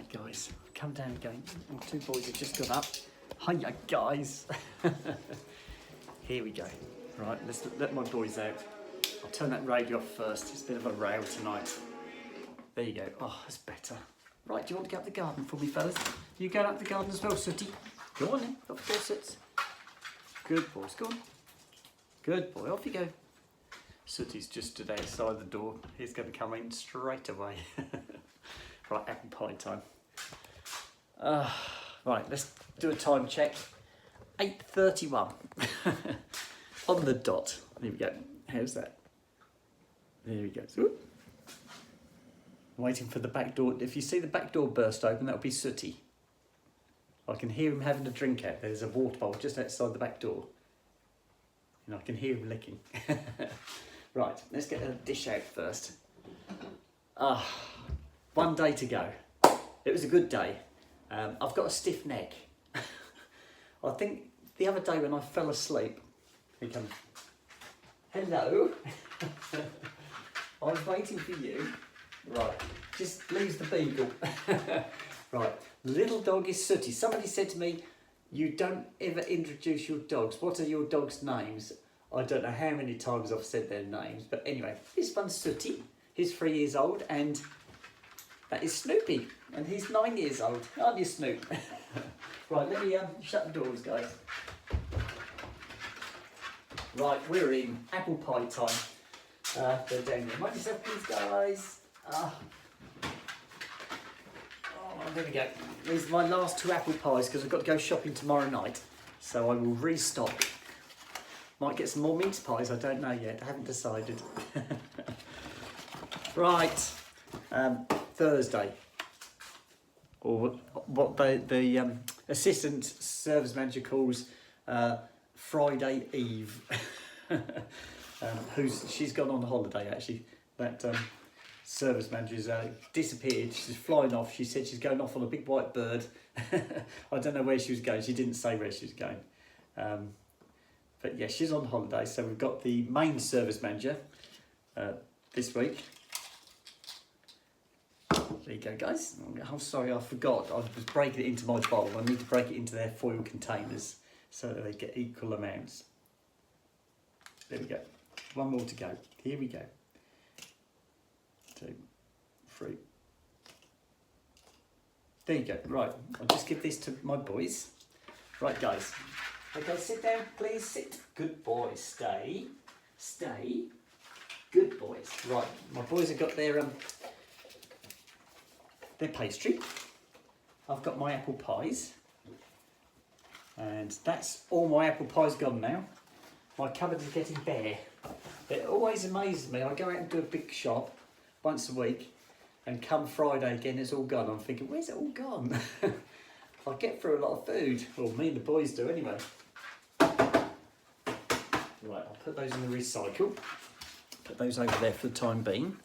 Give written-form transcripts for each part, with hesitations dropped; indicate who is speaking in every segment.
Speaker 1: Right guys, come down again. And two boys have just got up. Hiya guys. Here we go. Right, let's let my boys out. I'll turn that radio off first. It's a bit of a row tonight. There you go. Oh, that's better. Right, do you want to go up the garden for me, fellas? You going up the garden as well, Sooty? Go on then, up the Soots. Good boys, go on. Good boy, off you go. Sooty's just stood outside the door. He's going to come in straight away. Right, apple pie time. Right, let's do a time check. 8:31 on the dot. There we go. How's that? There we go. Whoop. Waiting for the back door. If you see the back door burst open, that'll be Sooty. I can hear him having a drink out. There's a water bowl just outside the back door. And I can hear him licking. Right, let's get a dish out first. One day to go. It was a good day. I've got a stiff neck. I think the other day when I fell asleep, here he comes. Hello. I was waiting for you. Right, just leaves the beagle. Right, little dog is Sooty. Somebody said to me, you don't ever introduce your dogs. What are your dogs' names? I don't know how many times I've said their names, but anyway, this one's Sooty. He's 3 years old, and that is Snoopy, and he's 9 years old. Aren't you, Snoop? Right, let me shut the doors, guys. Right, we're in apple pie time. Go down there. Mind yourself, please, guys. Oh, there we go. These are my last two apple pies because I've got to go shopping tomorrow night. So I will restock. Might get some more mince pies, I don't know yet. I haven't decided. Right, Thursday. Or what the assistant service manager calls Friday Eve. She's gone on holiday actually. That service manager's disappeared. She's flying off. She said she's going off on a big white bird. I don't know where she was going. She didn't say where she was going. But yeah, she's on holiday. So we've got the main service manager this week. There you go, guys. I'm sorry, I forgot. I was breaking it into my bowl. I need to break it into their foil containers so that they get equal amounts. There we go. One more to go. Here we go. 2, 3. There you go. Right, I'll just give this to my boys. Right, guys. Okay, sit down, please. Sit. Good boys. Stay. Stay. Good boys. Right, my boys have got their pastry. I've got my apple pies. And that's all my apple pies gone now. My cupboard is getting bare. It always amazes me. I go out and do a big shop once a week, and come Friday again, it's all gone. I'm thinking, where's it all gone? I get through a lot of food. Well, me and the boys do anyway. Right, I'll put those in the recycle. Put those over there for the time being.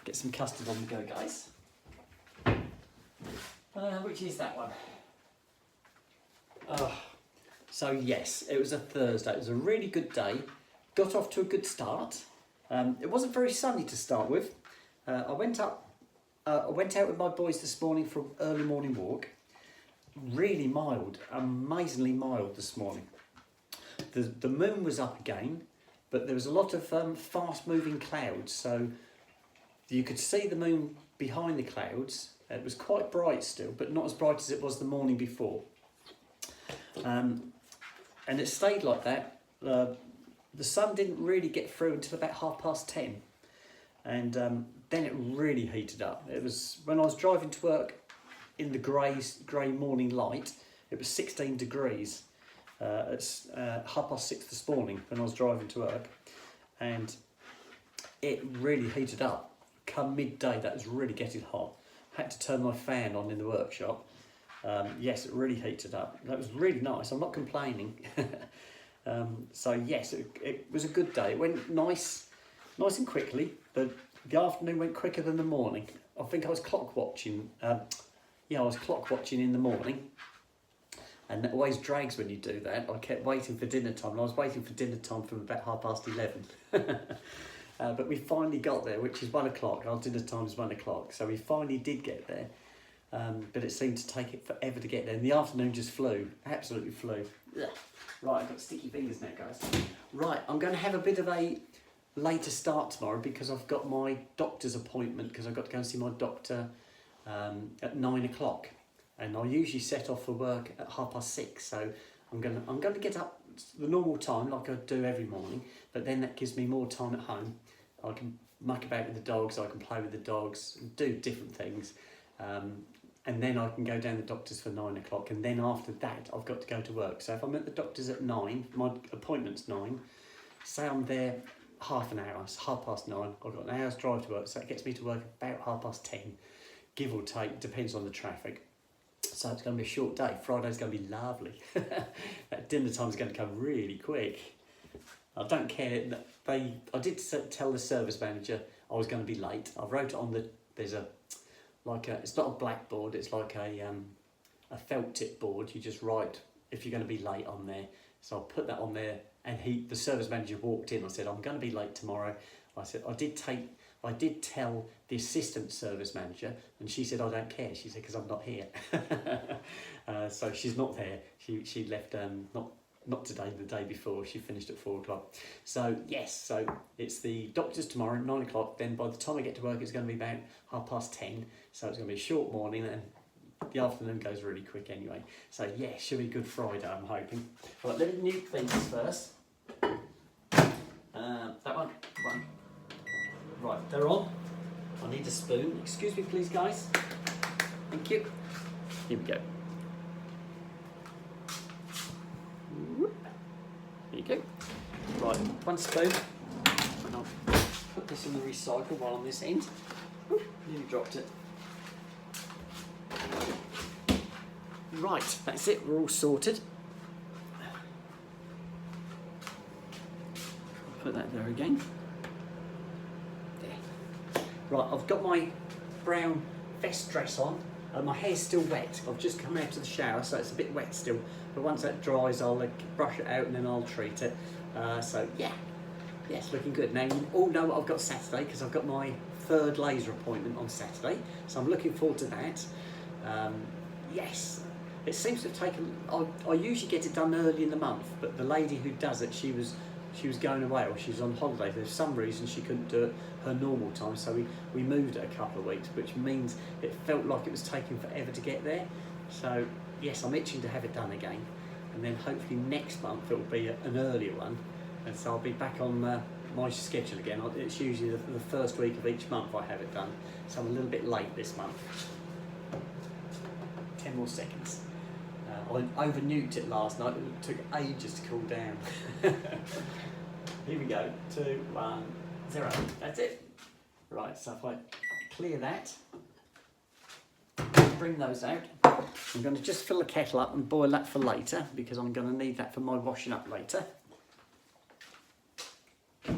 Speaker 1: Get some custard on the go, guys. Which is that one? So yes, it was a Thursday. It was a really good day. Got off to a good start. It wasn't very sunny to start with. I went out with my boys this morning for an early morning walk. Really mild, amazingly mild this morning. The moon was up again, but there was a lot of fast moving clouds, so you could see the moon behind the clouds. It was quite bright still, but not as bright as it was the morning before. And it stayed like that. The sun didn't really get through until about 10:30. And then it really heated up. It was when I was driving to work in the grey morning light, it was 16 degrees. It's 6:30 this morning when I was driving to work. And it really heated up. Come midday, that was really getting hot. Had to turn my fan on in the workshop. Yes, it really heated up. That was really nice. I'm not complaining. So yes, it was a good day. It went nice and quickly. The afternoon went quicker than the morning. I think I was clock watching. Yeah, I was clock watching in the morning. And it always drags when you do that. I kept waiting for dinner time. And I was waiting for dinner time from about 11:30. But we finally got there, which is 1 o'clock. Our dinner time is 1 o'clock. So we finally did get there. but it seemed to take it forever to get there. And the afternoon just flew, absolutely flew. Ugh. Right, I've got sticky fingers now, guys. Right, I'm going to have a bit of a later start tomorrow because I've got my doctor's appointment because I've got to go and see my doctor at 9 o'clock. And I usually set off for work at 6:30, so I'm gonna get up the normal time like I do every morning, but then that gives me more time at home. I can muck about with the dogs, I can play with the dogs, do different things, and then I can go down the doctor's for 9 o'clock, and then after that I've got to go to work. So if I'm at the doctor's at 9, my appointment's 9, say I'm there half an hour, it's 9:30, I've got an hour's drive to work, so that gets me to work about 10:30, give or take, depends on the traffic. So it's going to be a short day. Friday's going to be lovely. That dinner time's going to come really quick. I don't care. I did tell the service manager I was going to be late. I wrote it on there's it's not a blackboard, it's like a felt tip board. You just write if you're going to be late on there. So I'll put that on there, and the service manager walked in. I said, I'm going to be late tomorrow. I said, I did tell the assistant service manager, and she said, I don't care. She said, because I'm not here. So she's not there. She left not today, the day before. She finished at 4 o'clock. So yes, so it's the doctor's tomorrow, 9 o'clock. Then by the time I get to work, it's going to be about 10:30. So it's going to be a short morning, and the afternoon goes really quick anyway. So yeah, should be a good Friday, I'm hoping. Right, let me nuke these first. That one. Right, they're on. I need a spoon. Excuse me, please, guys. Thank you. Here we go. There you go. Right, one spoon. And I'll put this in the recycle while on this end. Ooh, nearly dropped it. Right, that's it. We're all sorted. Put that there again. Right, I've got my brown vest dress on. My hair's still wet. I've just come out of the shower, so it's a bit wet still. But once that dries, I'll brush it out and then I'll treat it. So yeah, it's looking good. Now you all know what I've got Saturday because I've got my 3rd laser appointment on Saturday. So I'm looking forward to that. Yes, it seems to have taken. I usually get it done early in the month, but the lady who does it, she was going away, or she was on holiday. For some reason she couldn't do it her normal time, so we moved it a couple of weeks, which means it felt like it was taking forever to get there. So yes, I'm itching to have it done again, and then hopefully next month it will be an earlier one, and so I'll be back on my schedule again. It's usually the first week of each month I have it done, so I'm a little bit late this month. 10 more seconds. I over-nuked it last night. It took ages to cool down. Here we go. 2, 1, 0. That's it. Right, so if I clear that, bring those out. I'm going to just fill the kettle up and boil that for later because I'm going to need that for my washing up later. There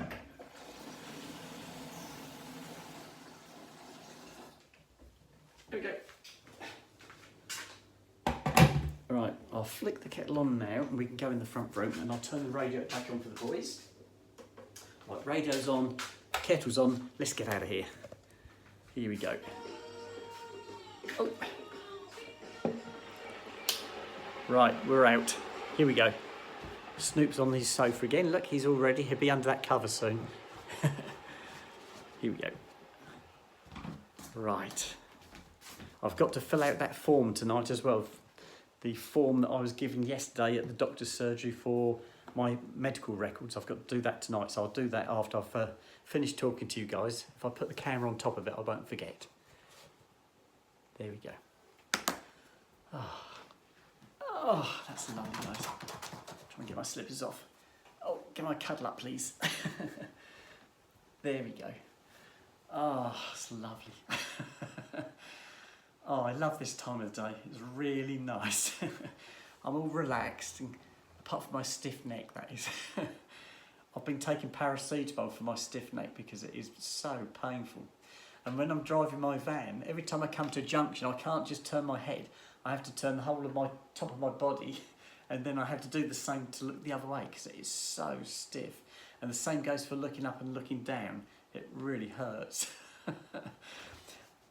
Speaker 1: we go. Right, I'll flick the kettle on now and we can go in the front room, and I'll turn the radio back on for the boys. Right, radio's on, kettle's on, let's get out of here. Here we go. Oh. Right, we're out. Here we go. Snoop's on his sofa again. Look, he's all ready. He'll be under that cover soon. Here we go. Right. I've got to fill out that form tonight as well. The form that I was given yesterday at the doctor's surgery for my medical records. I've got to do that tonight, so I'll do that after I've finished talking to you guys. If I put the camera on top of it, I won't forget. There we go. Oh, that's lovely, guys. Try and get my slippers off. Oh, can I cuddle up, please? There we go. Oh, it's lovely. Oh, I love this time of day. It's really nice. I'm all relaxed, and apart from my stiff neck, that is. I've been taking paracetamol for my stiff neck because it is so painful. And when I'm driving my van, every time I come to a junction, I can't just turn my head. I have to turn the whole of my top of my body, and then I have to do the same to look the other way because it is so stiff. And the same goes for looking up and looking down. It really hurts.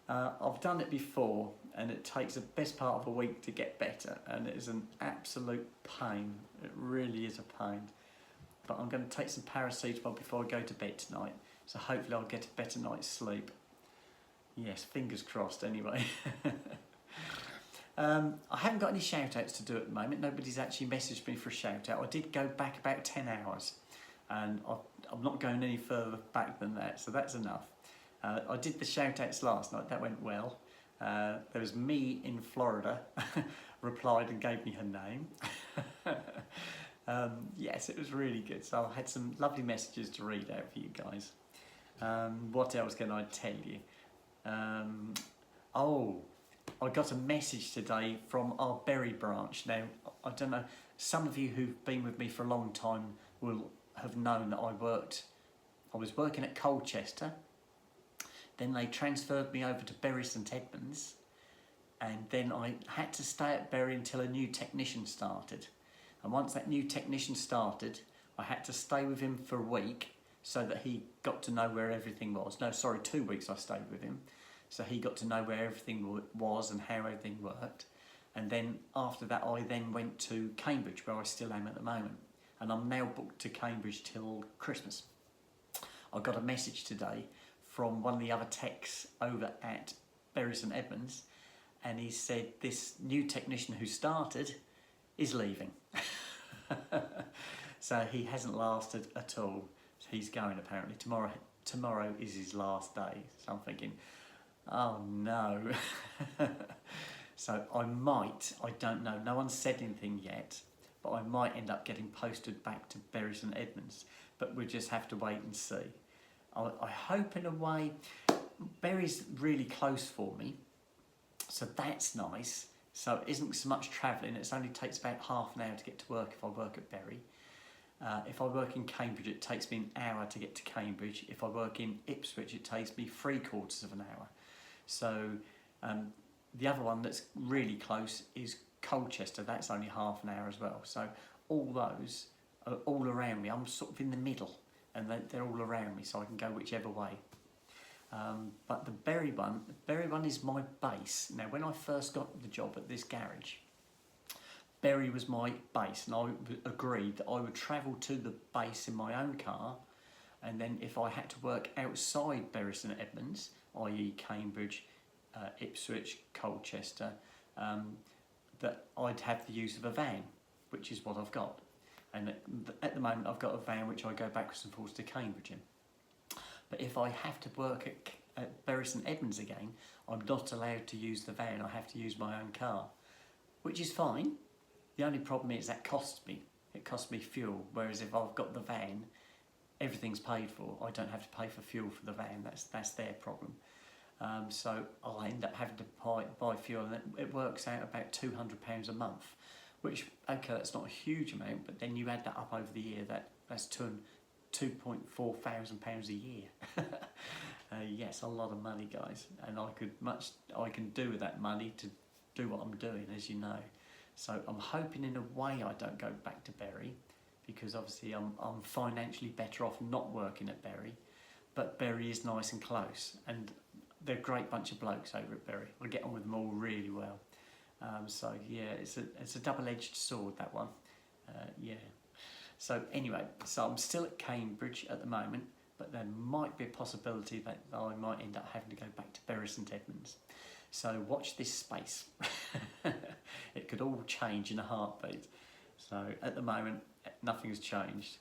Speaker 1: I've done it before,
Speaker 2: and it takes the best part of a week to get better, and it is an absolute pain. It really is a pain. But I'm going to take some paracetamol before I go to bed tonight, so hopefully I'll get a better night's sleep. Yes, fingers crossed anyway. I haven't got any shout outs to do at the moment. Nobody's actually messaged me for a shout out. I did go back about 10 hours, and I'm not going any further back than that, so that's enough. I did the shout outs last night, that went well. There was me in Florida, replied and gave me her name. Yes, it was really good. So I had some lovely messages to read out for you guys. What else can I tell you? Oh, I got a message today from our Bury branch. Now, I don't know, some of you who've been with me for a long time will have known that I was working at Colchester. Then they transferred me over to Bury St Edmunds, and then I had to stay at Bury until a new technician started. And once that new technician started, I had to stay with him for a week so that he got to know where everything was. No, sorry, 2 weeks I stayed with him. So he got to know where everything was and how everything worked. And then after that, I then went to Cambridge, where I still am at the moment. And I'm now booked to Cambridge till Christmas. I got a message today from one of the other techs over at Bury St Edmunds, and he said this new technician who started is leaving. So he hasn't lasted at all. So he's going apparently. Tomorrow is his last day. So I'm thinking, oh no. So I don't know, no one's said anything yet, but I might end up getting posted back to Bury St Edmunds, but we'll just have to wait and see. I hope in a way, Bury's really close for me, so that's nice. So it isn't so much travelling, it only takes about half an hour to get to work if I work at Bury. If I work in Cambridge, it takes me an hour to get to Cambridge. If I work in Ipswich, it takes me 3/4 of an hour. So the other one that's really close is Colchester, that's only half an hour as well. So all those are all around me. I'm sort of in the middle, and they're all around me, so I can go whichever way. But the Bury one is my base. Now, when I first got the job at this garage, Bury was my base, and I agreed that I would travel to the base in my own car, and then if I had to work outside Bury St Edmunds, i.e. Cambridge, Ipswich, Colchester, that I'd have the use of a van, which is what I've got. And at the moment I've got a van which I go backwards and forwards to Cambridge in. But if I have to work at Bury St Edmunds again, I'm not allowed to use the van, I have to use my own car, which is fine. The only problem is that costs me. It costs me fuel, whereas if I've got the van, everything's paid for. I don't have to pay for fuel for the van, that's their problem. So I'll end up having to buy fuel, and it works out about £200 a month, which, okay, that's not a huge amount, but then you add that up over the year, that's £2.4 thousand a year. Yes, a lot of money, guys, and I can do with that money to do what I'm doing, as you know. So I'm hoping in a way I don't go back to Bury, because obviously I'm financially better off not working at Bury, but Bury is nice and close, and they're a great bunch of blokes over at Bury. I get on with them all really well. So yeah, it's a double-edged sword, that one. Yeah. So anyway, so I'm still at Cambridge at the moment, but there might be a possibility that I might end up having to go back to Bury St Edmunds. So watch this space. It could all change in a heartbeat. So at the moment, nothing has changed.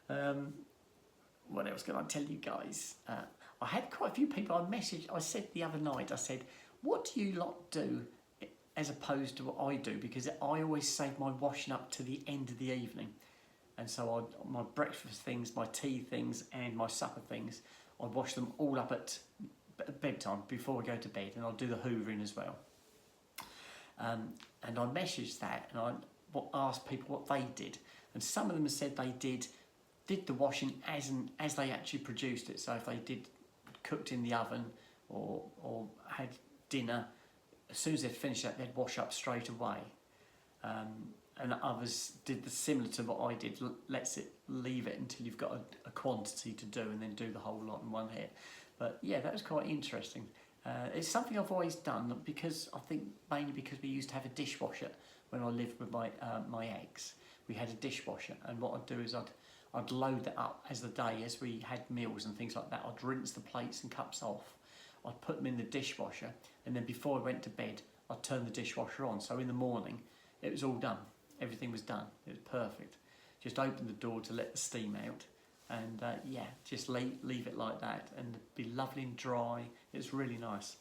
Speaker 2: What else can I tell you guys? I had quite a few people I said the other night, I said, what do you lot do as opposed to what I do? Because I always save my washing up to the end of the evening. And so my breakfast things, my tea things and my supper things, I wash them all up at bedtime before I go to bed, and I'll do the hoovering as well. And I messaged that, and I asked people what they did. And some of them said they did the washing as they actually produced it. So if they cooked in the oven or had dinner, as soon as they'd finished that, they'd wash up straight away. And others did similar to what I did, leave it until you've got a quantity to do, and then do the whole lot in one hit. But yeah, that was quite interesting. It's something I've always done because I think mainly because we used to have a dishwasher when I lived with my ex. We had a dishwasher, and what I'd do is I'd load that up as we had meals and things like that. I'd rinse the plates and cups off. I'd put them in the dishwasher, and then before I went to bed, I'd turn the dishwasher on. So in the morning, it was all done. Everything was done. It was perfect. Just open the door to let the steam out, and just leave it like that, and it'd be lovely and dry. It's really nice.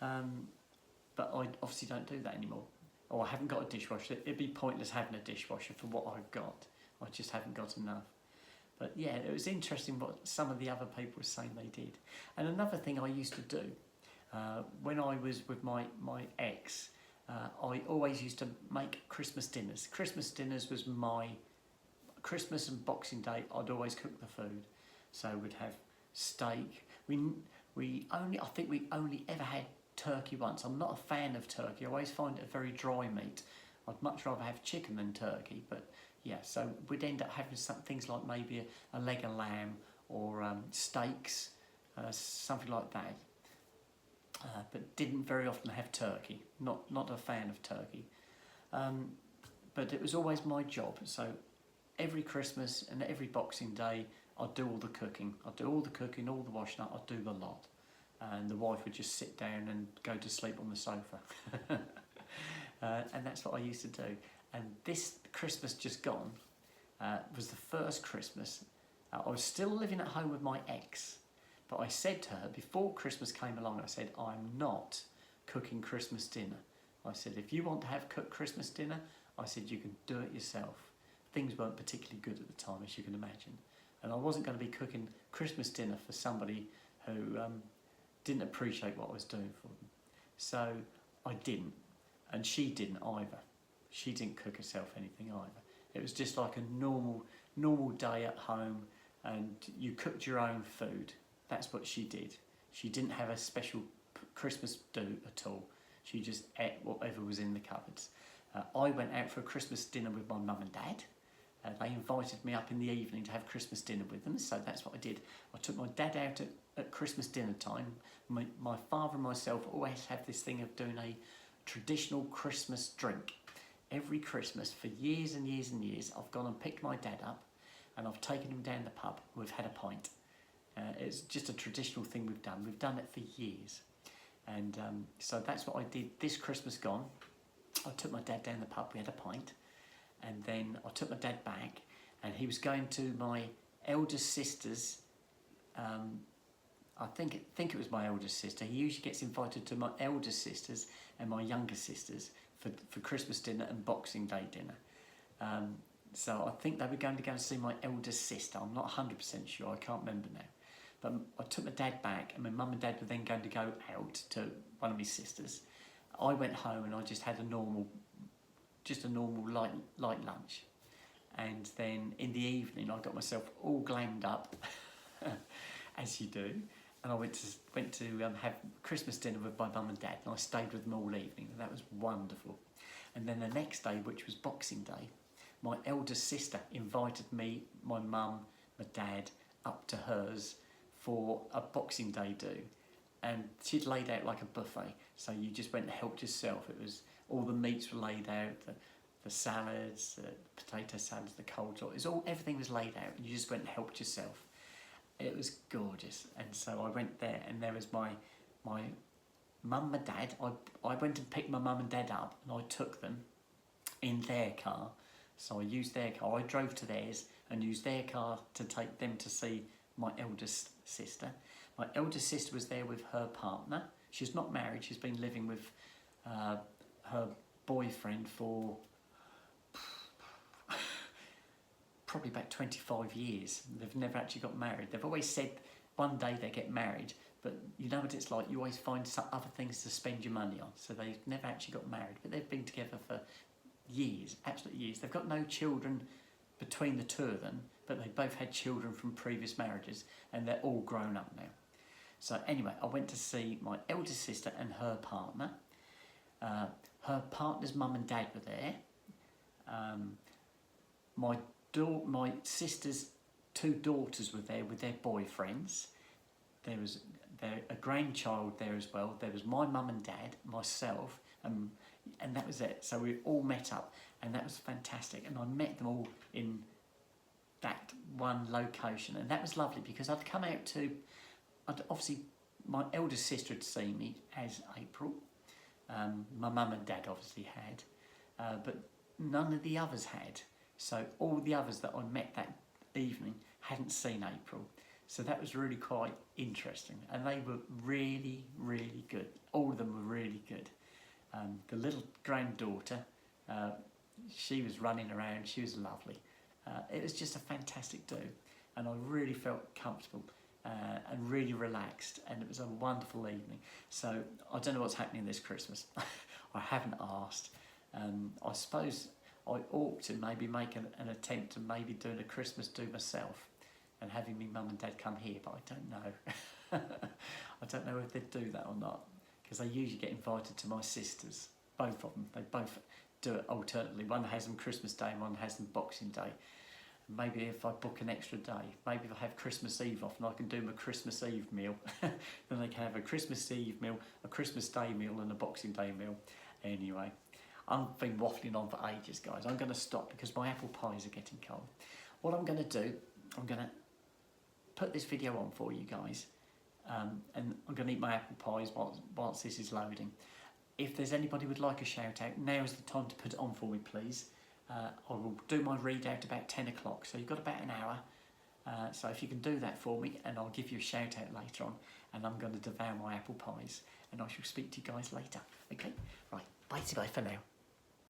Speaker 2: But I obviously don't do that anymore. Or I haven't got a dishwasher. It'd be pointless having a dishwasher for what I've got. I just haven't got enough. But yeah, it was interesting what some of the other people were saying they did. And another thing I used to do, when I was with my ex, I always used to make Christmas dinners. Christmas dinners was my Christmas and Boxing Day. I'd always cook the food. So we'd have steak. I think we only ever had turkey once. I'm not a fan of turkey. I always find it a very dry meat. I'd much rather have chicken than turkey. But yeah, so we'd end up having some things like maybe a leg of lamb or steaks, something like that. But didn't very often have turkey. Not a fan of turkey. But it was always my job. So every Christmas and every Boxing Day, I'd do all the cooking. I'd do all the cooking, all the washing up. I'd do the lot. And the wife would just sit down and go to sleep on the sofa. And that's what I used to do. And this Christmas just gone was the first Christmas. I was still living at home with my ex. But I said to her, before Christmas came along, I said, I'm not cooking Christmas dinner. I said, if you want to have cooked Christmas dinner, I said, you can do it yourself. Things weren't particularly good at the time, as you can imagine. And I wasn't going to be cooking Christmas dinner for somebody who didn't appreciate what I was doing for them. So I didn't. And she didn't either. She didn't cook herself anything either. It was just like a normal day at home, and you cooked your own food. That's what she did. She didn't have a special Christmas do at all. She just ate whatever was in the cupboards. I went out for a Christmas dinner with my mum and dad. They invited me up in the evening to have Christmas dinner with them, so that's what I did. I took my dad out at Christmas dinner time. My father and myself always have this thing of doing a traditional Christmas drink. Every Christmas, for years and years and years, I've gone and picked my dad up and I've taken him down the pub. We've had a pint. It's just a traditional thing we've done. We've done it for years. And so that's what I did this Christmas gone. I took my dad down the pub, we had a pint. And then I took my dad back, and he was going to my eldest sister's. I think it was my eldest sister. He usually gets invited to my eldest sisters and my younger sisters for Christmas dinner and Boxing Day dinner. So I think they were going to go and see my eldest sister. I'm not 100% sure. I can't remember now. But I took my dad back, and my mum and dad were then going to go out to one of my sisters. I went home and I just had a normal light lunch, and then in the evening I got myself all glammed up, as you do, and I went to have Christmas dinner with my mum and dad, and I stayed with them all evening, and that was wonderful. And then the next day, which was Boxing Day, my eldest sister invited me, my mum, my dad, up to hers for a Boxing Day do, and she'd laid out like a buffet, so you just went and helped yourself. It was all the meats were laid out, the salads, the potato salads, the coleslaw. Everything was laid out, and you just went and helped yourself. It was gorgeous, and so I went there, and there was my mum, my dad. I went and picked my mum and dad up, and I took them in their car. So I used their car. I drove to theirs and used their car to take them to see my eldest sister. My eldest sister was there with her partner. She's not married. She's been living with her boyfriend for probably about 25 years. They've never actually got married. They've always said one day they get married, but you know what it's like. You always find some other things to spend your money on. So they've never actually got married, but they've been together for years, absolute years. They've got no children between the two of them, but they both had children from previous marriages, and they're all grown up now. So anyway, I went to see my eldest sister and her partner. Her partner's mum and dad were there. My sister's two daughters were there with their boyfriends. There a grandchild there as well. There was my mum and dad, myself, and that was it. So we all met up, and that was fantastic. And I met them all in that one location, and that was lovely because I'd come out to, obviously my eldest sister had seen me as April. My mum and dad obviously had, but none of the others had. So all the others that I met that evening hadn't seen April. So that was really quite interesting, and they were really, really good. All of them were really good. The little granddaughter, she was running around, she was lovely. It was just a fantastic do, and I really felt comfortable and really relaxed, and it was a wonderful evening. So I don't know what's happening this Christmas. I haven't asked. I suppose I ought to maybe make an attempt to maybe doing a Christmas do myself and having me mum and dad come here, but I don't know. I don't know if they'd do that or not, because they usually get invited to my sisters, both of them. They both do it alternately. One has them Christmas Day and one has them Boxing Day. Maybe if I book an extra day, maybe if I have Christmas Eve off and I can do my Christmas Eve meal, then they can have a Christmas Eve meal, a Christmas Day meal and a Boxing Day meal. Anyway, I've been waffling on for ages, guys. I'm going to stop because my apple pies are getting cold. What I'm going to do, I'm going to put this video on for you guys, and I'm going to eat my apple pies whilst this is loading. If there's anybody who would like a shout out, now's the time to put it on for me, please. I will do my readout about 10 o'clock, so you've got about an hour. So if you can do that for me, and I'll give you a shout out later on, and I'm going to devour my apple pies, and I shall speak to you guys later. Okay? Right, bye for now.